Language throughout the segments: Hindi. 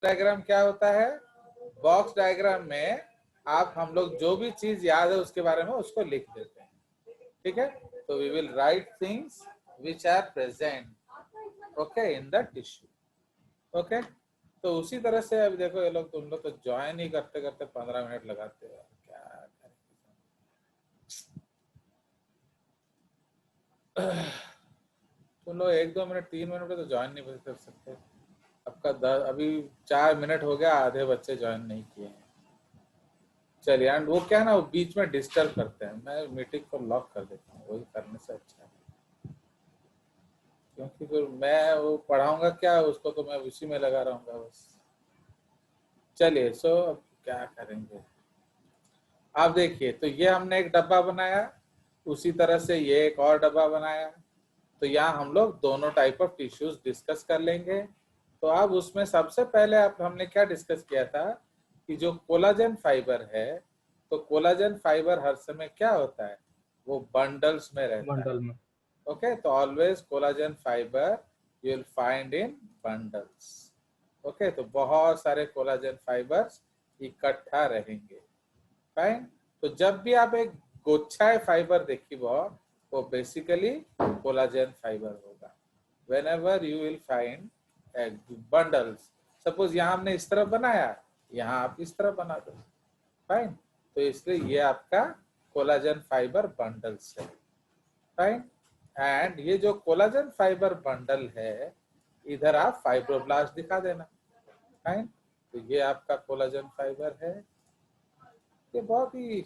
डायग्राम क्या होता है? बॉक्स डायग्राम में आप हम लोग जो भी चीज याद है उसके बारे में उसको लिख देते हैं, ठीक है? तो we will write things which are present okay in the tissue, okay? तो उसी तरह से अब देखो ये लोग, तुम लोग तो ज्वाइन ही करते करते 15 मिनट लगाते हो, क्या करें? तुम लोग 1-2 मिनट 3 मिनट में तो ज्वाइन नहीं कर सकते। आपका अभी 4 मिनट हो गया, आधे बच्चे ज्वाइन नहीं किए हैं। चलिए, एंड वो क्या ना, वो बीच में डिस्टर्ब करते हैं, मैं मीटिंग को लॉक कर देता हूँ, वही करने से अच्छा है, क्योंकि फिर मैं वो पढ़ाऊंगा क्या उसको, तो मैं उसी में लगा रहूंगा बस। चलिए, सो अब क्या करेंगे, आप देखिए, तो ये हमने एक डब्बा बनाया, उसी तरह से ये एक और डब्बा बनाया। तो यहाँ हम लोग दोनों टाइप ऑफ टिश्यूज डिस्कस कर लेंगे। तो अब उसमें सबसे पहले आप हमने क्या डिस्कस किया था कि जो कोलाजन फाइबर है, तो कोलाजन फाइबर हर समय क्या होता है, वो बंडल्स में रहता है। बंडल में। ओके, तो always collagen fibre you will find in bundles. Okay, तो बहुत सारे कोलाजन फाइबर्स इकट्ठा रहेंगे, फाइन। तो जब भी आप एक गोच्छाए फाइबर देखिए वो बेसिकली कोलाजन फाइबर होगा। whenever you will find bundles, suppose यहाँ हमने इस तरफ बनाया, यहाँ आप इस तरफ बना दो, फाइन। तो इसलिए ये आपका कोलाजन फाइबर बंडल्स है, फाइन। एंड ये जो कोलाजन फाइबर बंडल है, इधर आप फाइब्रोब्लास्ट दिखा देना, फाइन। तो ये आपका कोलाजन फाइबर है। ये बहुत ही,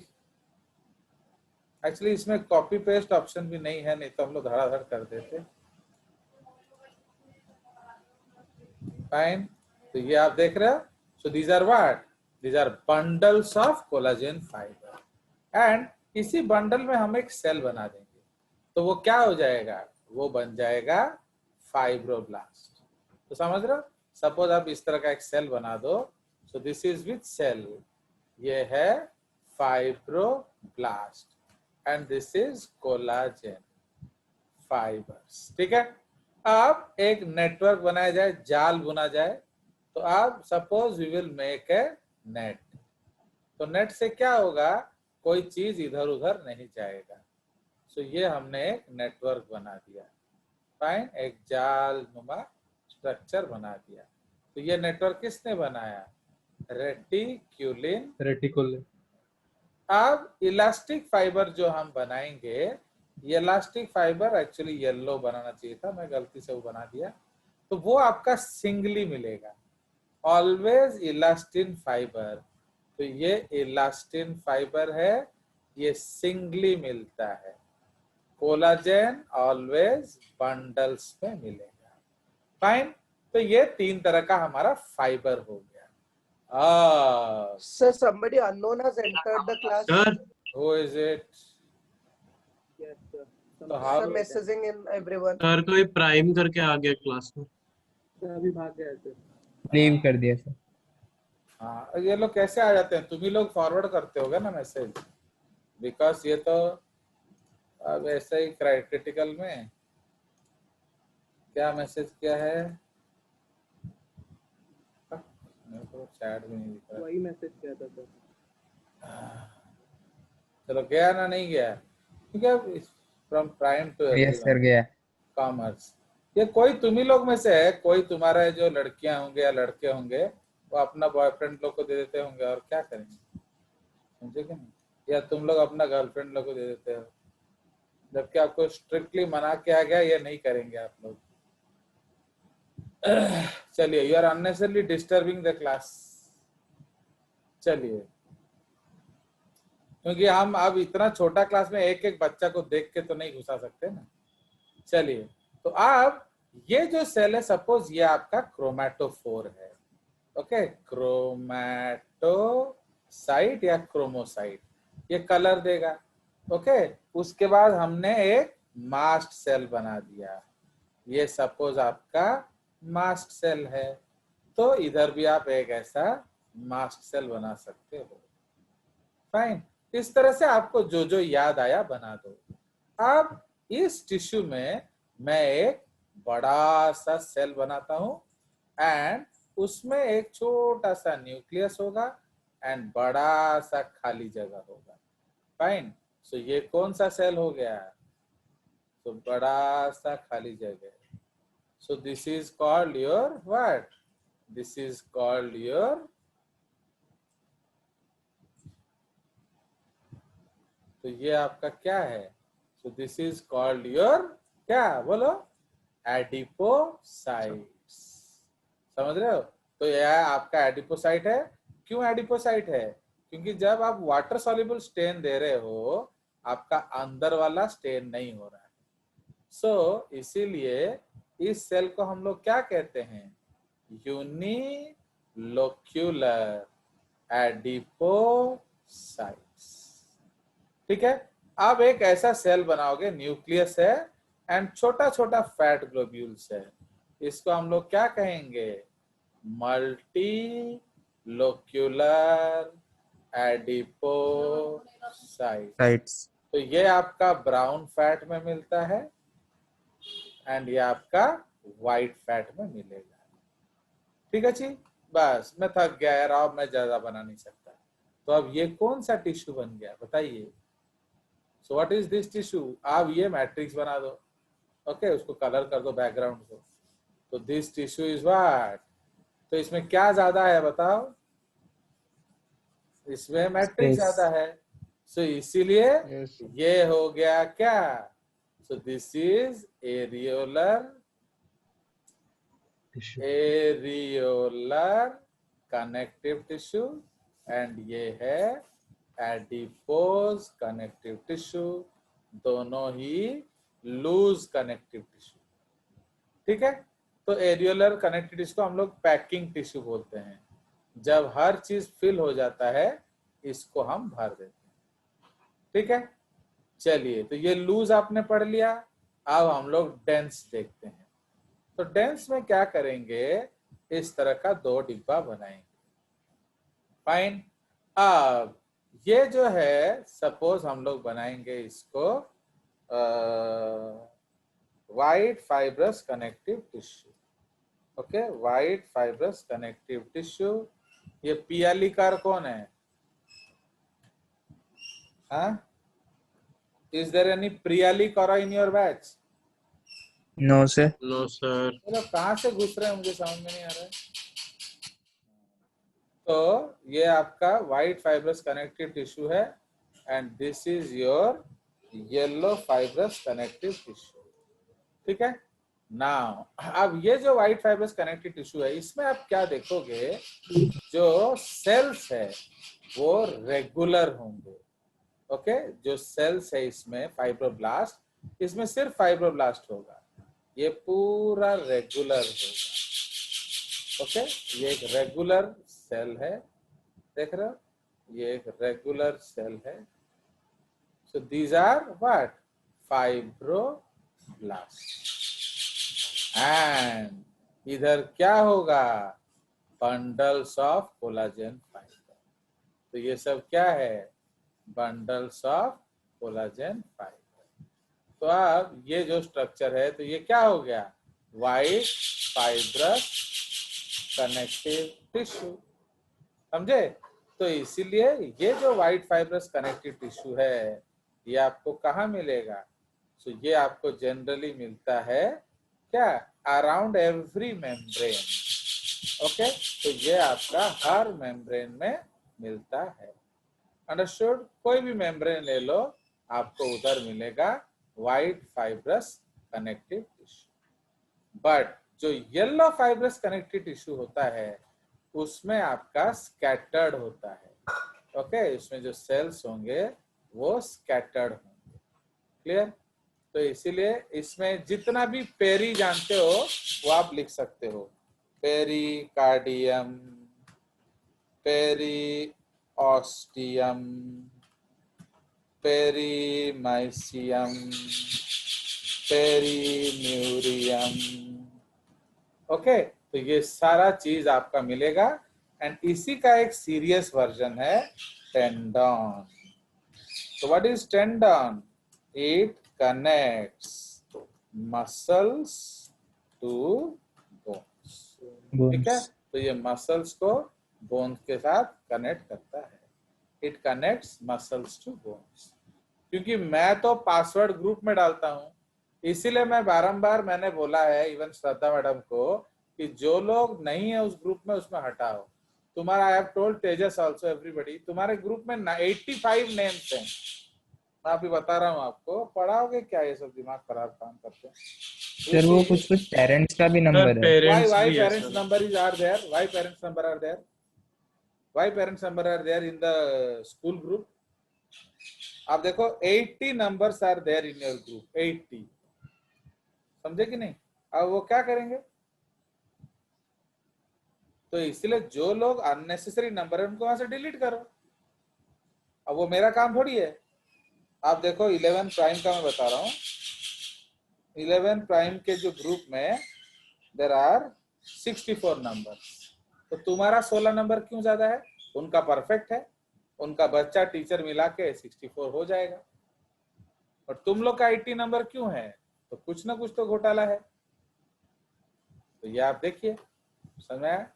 एक्चुअली इसमें कॉपी पेस्ट ऑप्शन भी नहीं है, नहीं तो हम लोग धड़ाधड़ कर देते, फाइन। तो ये आप देख रहे हो, so these are what, these are bundles of collagen fibre. And इसी बंडल में हम एक सेल बना देंगे, तो वो क्या हो जाएगा, वो बन जाएगा फाइब्रोब्लास्ट। तो समझ रहे हो, सपोज आप इस तरह का एक सेल बना दो, so this is with cell, ये है fibroblast and this is collagen fibres, ठीक है? अब एक नेटवर्क बनाया जाए, जाल बुना जाए, तो आप suppose we will make a net. तो नेट से क्या होगा, कोई चीज इधर उधर नहीं जाएगा। सो ये हमने एक नेटवर्क बना दिया, फाइन, एक जाल नुमा स्ट्रक्चर बना दिया। तो ये नेटवर्क किसने बनाया, रेटिक्यूलिन। रेटिकुलर। अब इलास्टिक फाइबर जो हम बनाएंगे, ये इलास्टिक फाइबर एक्चुअली येलो बनाना चाहिए था, मैं गलती से वो बना दिया। तो वो आपका सिंगली मिलेगा, ऑलवेज इलास्टिन फाइबर। तो ये इलास्टिन फाइबर है, ये सिंगली मिलता है। कोलाजेन ऑलवेज बंडल्स में मिलेगा, फाइन। तो ये 3 तरह का हमारा फाइबर हो गया। Sir, somebody unknown has entered the class. Sir Who is it? Yes, sir. तो how Sir, messaging in everyone. Sir कोई प्राइम करके आ गया क्लास में। अभी भाग गया सर। लीव कर दिया सर। हाँ, ये लोग कैसे आ जाते हैं, तुम ही लोग फॉरवर्ड करते होगे ना मैसेज, बिकॉज ये तो अब ऐसे ही क्रिटिकल में क्या मैसेज किया है, मेरे को चैट भी नहीं दिख रहा। वही मैसेज किया था सर। चलो, गया ना, नहीं गया, ठीक है। From prime to yes sir गया। कॉमर्स, ये कोई तुम ही लोग में से है, कोई तुम्हारा जो लड़कियां होंगे या लड़के होंगे, वो अपना बॉयफ्रेंड लोग को दे देते होंगे, और क्या करेंगे, समझे कि नहीं? या तुम लोग अपना गर्लफ्रेंड लोग को दे देते हो, जबकि आपको स्ट्रिक्टली मना किया गया ये नहीं करेंगे आप लोग। चलिए, you are unnecessarily disturbing the class. चलिए, क्योंकि हम अब इतना छोटा क्लास में एक एक बच्चा को देख के तो नहीं घुसा सकते ना। चलिए, तो अब ये जो सेल है, सपोज ये आपका क्रोमैटोफोर है, ओके, क्रोमैटोसाइट या क्रोमोसाइट, ये कलर देगा, ओके। उसके बाद हमने एक मास्ट सेल बना दिया, ये सपोज आपका मास्ट सेल है, तो इधर भी आप एक ऐसा मास्ट सेल बना सकते हो, फाइन। इस तरह से आपको जो जो याद आया बना दो। अब इस टिश्यू में मैं एक बड़ा सा सेल बनाता हूं, एंड उसमें एक छोटा सा न्यूक्लियस होगा एंड बड़ा सा खाली जगह होगा। फाइन। सो ये कौन सा सेल हो गया? तो बड़ा सा खाली जगह। सो this is called your what? This is called your, तो ये आपका क्या है? सो दिस इज कॉल्ड योर, क्या बोलो? एडिपोसाइट्स। समझ रहे हो? तो यह आपका एडिपोसाइट है। क्यों एडिपोसाइट है? क्योंकि जब आप वाटर सॉल्युबल स्टेन दे रहे हो, आपका अंदर वाला स्टेन नहीं हो रहा है। सो इसीलिए इस सेल को हम लोग क्या कहते हैं? Unilocular adipocytes. ठीक है। अब एक ऐसा सेल बनाओगे, न्यूक्लियस है एंड छोटा छोटा फैट ग्लोब्यूल्स है, इसको हम लोग क्या कहेंगे? Multi locular adipocyte. साइट्स। तो ये आपका ब्राउन फैट में मिलता है एंड ये आपका व्हाइट फैट में मिलेगा। ठीक है जी। बस मैं थक गया यार, अब मैं ज्यादा बना नहीं सकता। तो अब ये कौन सा टिश्यू बन गया बताइए? So what is this tissue? आप ये मैट्रिक्स बना दो। ओके, उसको कलर कर दो बैकग्राउंड को। तो दिस टिश्यू इज व्हाट? तो इसमें क्या ज्यादा है बताओ? इसमें मैट्रिक्स Space. ज्यादा है। सो इसीलिए Yes. ये हो गया क्या? सो this is areolar connective tissue and ये है एडिपोज कनेक्टिव टिश्यू। दोनों ही लूज कनेक्टिव टिश्यू। ठीक है। तो एरियोलर कनेक्टिव टिश्यू को हम लोग पैकिंग टिश्यू बोलते हैं। जब हर चीज फिल हो जाता है, इसको हम भर देते हैं। ठीक है। चलिए, तो ये लूज आपने पढ़ लिया। अब हम लोग डेंस देखते हैं। तो डेंस में क्या करेंगे? इस तरह का 2 डिब्बा बनाएंगे। फाइन। अब ये जो है, सपोज हम लोग बनाएंगे इसको white fibrous connective tissue. Okay, white fibrous connective tissue. ये पियाली कार कौन है? हाँ, इज देयर एनी प्रियाली करा in your batch? No, sir. No sir. चलो, कहाँ से घुस रहे हैं मुझे समझ में नहीं आ रहा है। तो ये आपका वाइट फाइब्रस कनेक्टिव टिश्यू है and this is your yellow fibrous connective tissue. ठीक है। नाउ अब ये जो व्हाइट फाइब्रस कनेक्टिव टिश्यू है, इसमें आप क्या देखोगे? जो सेल्स है वो रेगुलर होंगे। ओके, जो सेल्स है इसमें फाइब्रोब्लास्ट, इसमें सिर्फ फाइब्रोब्लास्ट होगा। ये पूरा रेगुलर होगा। ओके, ये एक रेगुलर सेल है, देख रहे हो? ये एक रेगुलर सेल है। So these are what? Fibroblast. And इधर क्या होगा? Bundles of collagen fibre. तो ये सब क्या है? Bundles of collagen fibre. तो अब ये जो स्ट्रक्चर है, तो ये क्या हो गया? White fibrous connective tissue. समझे? तो इसीलिए ये जो व्हाइट फाइब्रस कनेक्टिव टिश्यू है, ये आपको कहाँ मिलेगा? तो ये आपको जनरली मिलता है क्या? Around every membrane. ओके, तो ये आपका हर मेम्ब्रेन में मिलता है। अंडरस्टूड? कोई भी मेम्ब्रेन ले लो, आपको उधर मिलेगा white fibrous connective tissue. But जो येलो फाइब्रस कनेक्टिव टिश्यू होता है, उसमें आपका स्कैटर्ड होता है। ओके, इसमें जो सेल्स होंगे वो स्कैटर्ड होंगे। क्लियर? तो इसीलिए इसमें जितना भी पेरी जानते हो वो आप लिख सकते हो। Pericardium, periosteum, perimysium, पेरीन्यूरियम। ओके, तो ये सारा चीज आपका मिलेगा एंड इसी का एक सीरियस वर्जन है tendon. So what is tendon? It connects muscles to bones. ठीक है? Bones. तो ये मसल्स को बोन्स के साथ कनेक्ट करता है। It connects muscles to bones. क्योंकि मैं तो पासवर्ड ग्रुप में डालता हूँ, इसीलिए मैं बारंबार मैंने बोला है इवन श्रद्धा मैडम को कि जो लोग नहीं है उस ग्रुप में उसमें हटाओ। तुम्हारा I have told Tejas also everybody, तुम्हारे ग्रुप में 85 नेम्स हैं। मैं अभी बता रहा हूँ आपको, पढ़ाओगे क्या ये सब, दिमाग खराब काम करते हैं। सर वो कुछ पेरेंट्स का भी नंबर है। पेरेंट्स why भी है parents sir. number is are there? Why parents number are there? Why parents number are there in the school group? आप देखो 80 numbers are there in your group, 80। समझे कि नहीं? अब वो क्या करेंगे? तो इसलिए जो लोग अननेसेसरी नंबर है उनको वहां से डिलीट करो। अब वो मेरा काम थोड़ी है। आप देखो 11 प्राइम का मैं बता रहा हूँ, 11 प्राइम के जो ग्रुप में देर आर 64 नंबर्स। तो तुम्हारा 16 नंबर क्यों ज्यादा है? उनका परफेक्ट है, उनका बच्चा टीचर मिला के 64 हो जाएगा। और तुम लोग का 80 नंबर क्यों है? तो कुछ ना कुछ तो घोटाला है। तो ये आप देखिए, समझ में आया?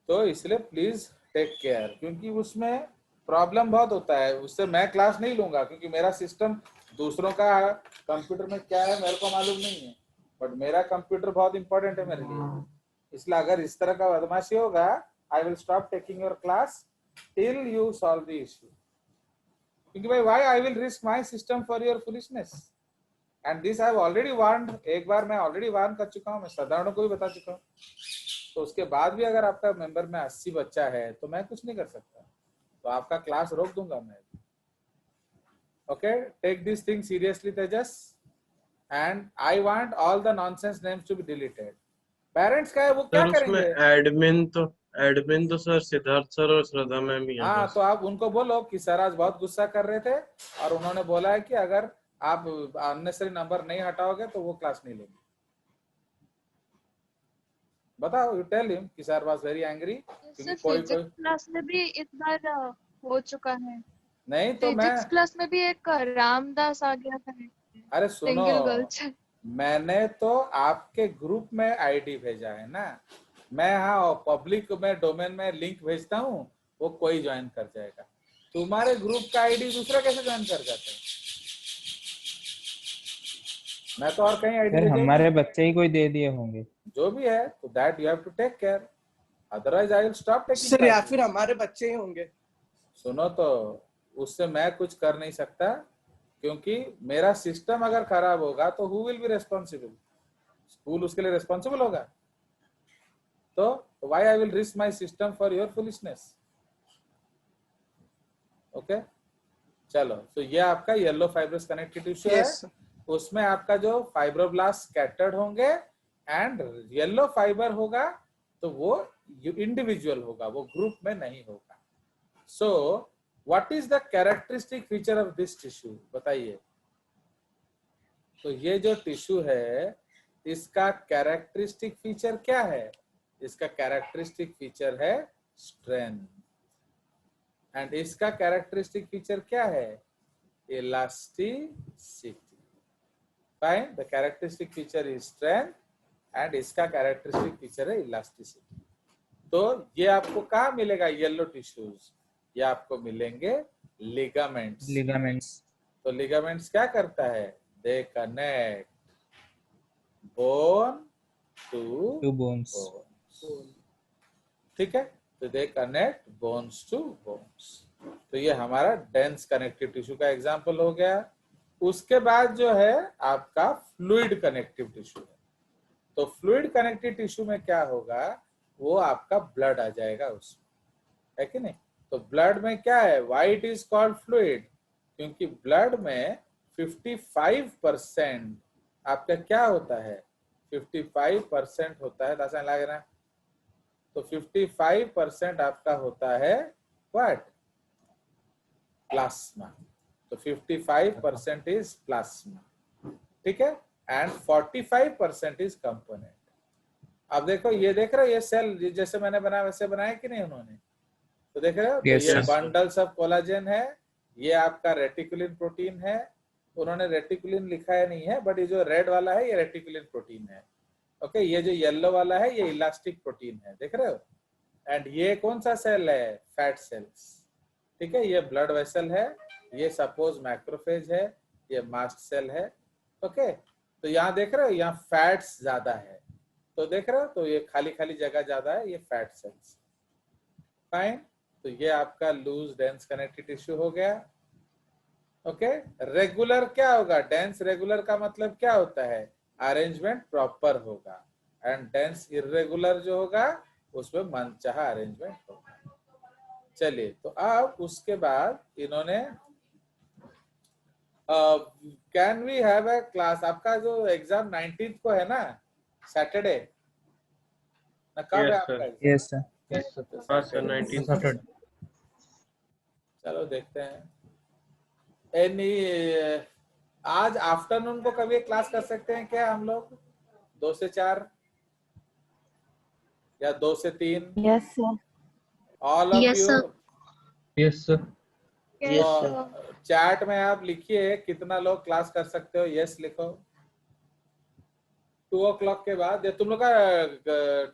तो इसलिए प्लीज टेक केयर, क्योंकि उसमें प्रॉब्लम बहुत होता है। उससे मैं क्लास नहीं लूंगा क्योंकि मेरा सिस्टम, दूसरों का कंप्यूटर में क्या है मेरे को मालूम नहीं है, बट मेरा कंप्यूटर बहुत इंपॉर्टेंट है मेरे लिए। इसलिए अगर इस तरह का बदमाशी होगा, I will stop taking your class till you solve the issue. क्योंकि भाई why I will risk my system for your foolishness, and this I have already warned. एक बार मैं ऑलरेडी वार्न कर चुका हूँ, मैं साधारणों को भी बता चुका हूँ। तो उसके बाद भी अगर आपका मेंबर में 80 बच्चा है तो मैं कुछ नहीं कर सकता, तो आपका क्लास रोक दूंगा मैं। Okay, take this thing seriously Tejas, and I want all the nonsense names to be deleted. Parents का है वो क्या सर उसमें करेंगे? एडमिन तो सर सिद्धार्थ सर और श्रद्धा मैम ही है हाँ, बस। तो आप उनको बोलो कि सर आज बहुत गुस्सा कर रहे थे और उन्होंने बोला है कि अगर आप अननेसेसरी नंबर नहीं हटाओगे तो वो क्लास नहीं लेंगे। बताओ, यू टेल हिम कि सर वाज वेरी एंग्री क्योंकि कोई क्लास में भी इस बार हो चुका है। नहीं तो मैं, फिजिक्स क्लास में भी एक रामदास आ गया था। अरे सुनो, सिंगल गर्ल्स। मैंने तो आपके ग्रुप में आईडी भेजा है ना, मैं हाँ पब्लिक में डोमेन में लिंक भेजता हूँ, वो कोई ज्वाइन कर जाएगा। तुम्हारे ग्रुप का आईडी दूसरा कैसे ज्वाइन कर जाता है? मैं तो और कहीं आईडी सर हमारे बच्चे ही कोई दे दिए होंगे। जो भी है, तो that you have to take care, otherwise I will stop taking. Sir या फिर हमारे बच्चे ही होंगे। सुनो, तो उससे मैं कुछ कर नहीं सकता, क्योंकि मेरा सिस्टम अगर खराब होगा तो who will be responsible? School उसके लिए रेस्पॉन्सिबल होगा? तो why I will risk my system for your foolishness? Okay, चलो। तो ये आपका येलो फाइब्रस कनेक्टिव टिश्यू है। उसमें आपका जो फाइब्रोब्लास्ट स्कैटर्ड होंगे एंड येलो फाइबर होगा, तो वो इंडिविजुअल होगा, वो ग्रुप में नहीं होगा। So what is the characteristic feature of this tissue, बताइए। तो ये जो टिश्यू है इसका कैरेक्टरिस्टिक फीचर क्या है? इसका कैरेक्टरिस्टिक फीचर है स्ट्रेंथ, एंड इसका कैरेक्टरिस्टिक फीचर क्या है? Elasticity. Fine, the characteristic feature is strength and इसका कैरेक्टरिस्टिक फीचर है इलास्टिसिटी। तो ये आपको कहाँ मिलेगा येलो टिश्यूज? ये आपको मिलेंगे लिगामेंट्स। लिगामेंट्स। तो लिगामेंट्स क्या करता है? They connect bone to bones. ठीक है, तो they connect bones to bones. तो ये हमारा डेंस कनेक्टिव टिश्यू का एग्जांपल हो गया। उसके बाद जो है आपका फ्लूइड कनेक्टिव टिश्यू है। तो फ्लूइड कनेक्टिव टिश्यू में क्या होगा? वो आपका ब्लड आ जाएगा उसमें, है कि नहीं? तो ब्लड में क्या है? Why it is called fluid? क्योंकि ब्लड में 55% आपका क्या होता है? 55% होता है, दासा लगे ना? तो 55% आपका होता है व्हाट? प्लाज्मा। तो 55% इज प्लाज्मा, ठीक है, एंड 45% इज कंपोनेंट। अब देखो, ये देख रहे हो, ये सेल जैसे मैंने बनाया वैसे बनाया कि नहीं उन्होंने? तो देख रहे हो, तो ये बंडल्स ऑफ कोलाजन है, ये आपका रेटिकुलिन प्रोटीन है। उन्होंने रेटिकुलिन लिखा है नहीं है, बट ये जो रेड वाला है ये रेटिकुलिन प्रोटीन है। ओके, ये जो येलो वाला है ये इलास्टिक प्रोटीन है, देख रहे हो। एंड ये कौन सा सेल है, फैट सेल्स, ठीक है। ये ब्लड वेसल है, ये सपोज मैक्रोफेज है, ये मास्ट सेल है। ओके, तो यहाँ देख रहे हो यहाँ फैट्स ज्यादा है, तो देख रहे हो, तो ये खाली खाली जगह ज्यादा है, ये फैट सेल्स। फाइन, तो ये आपका लूज डेंस कनेक्टिव टिश्यू हो गया। ओके, रेगुलर क्या होगा, डेंस रेगुलर का मतलब क्या होता है, अरेंजमेंट प्रॉपर होगा, एंड डेंस इरेगुलर जो होगा उसमें मनचाहा अरेंजमेंट होगा। चलिए, तो अब उसके बाद इन्होंने can we have a class, आपका जो एग्जाम 19th को है ना, सैटरडे ना, कब है Yes, आपका sir. एग्जाम? Yes sir. हाँ सर 19 सैटरडे। चलो देखते हैं। एनी आज आफ्टरनून को कभी क्लास कर सकते हैं क्या हम लोग, 2 से 4 या 2 से 3? Yes, sir. All of Yes, you sir. Yes, sir. Yes, sir. sir. Chat में आप लिखिए कितना लोग क्लास कर सकते हो, यस लिखो। 2 o'clock के बाद, या तुम लोग का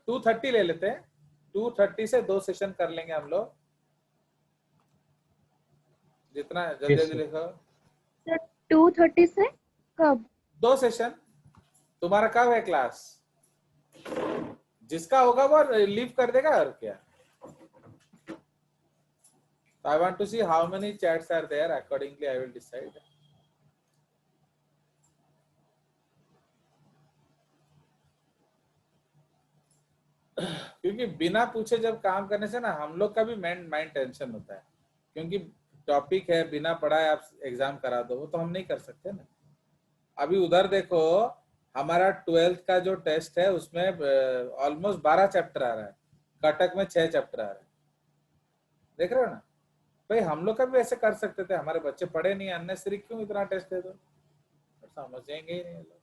2:30 ले लेते हैं, 2:30 से 2 सेशन कर लेंगे हम लोग, जितना जल्दी Yes, जल्दी sir. लिखो। Sir, 2:30 से कब? 2 सेशन। तुम्हारा कब है क्लास, जिसका होगा वो लीव कर देगा, और क्या। I want to see how many chats are there, accordingly I will decide. क्योंकि बिना पूछे जब काम करने से ना हम लोग का भी माइंड टेंशन होता है, क्योंकि टॉपिक है, बिना पढ़ाए आप एग्जाम करा दो, वो तो हम नहीं कर सकते ना। अभी उधर देखो, हमारा 12th का जो टेस्ट है उसमें ऑलमोस्ट 12 चैप्टर आ रहा है, कटक में 6 चैप्टर आ रहा है, देख रहे हो ना भाई। हम लोग का भी ऐसे कर सकते थे, हमारे बच्चे पढ़े नहीं, अननेसेसरी क्यों इतना टेस्ट दे दो, समझेंगे ही नहीं लोग।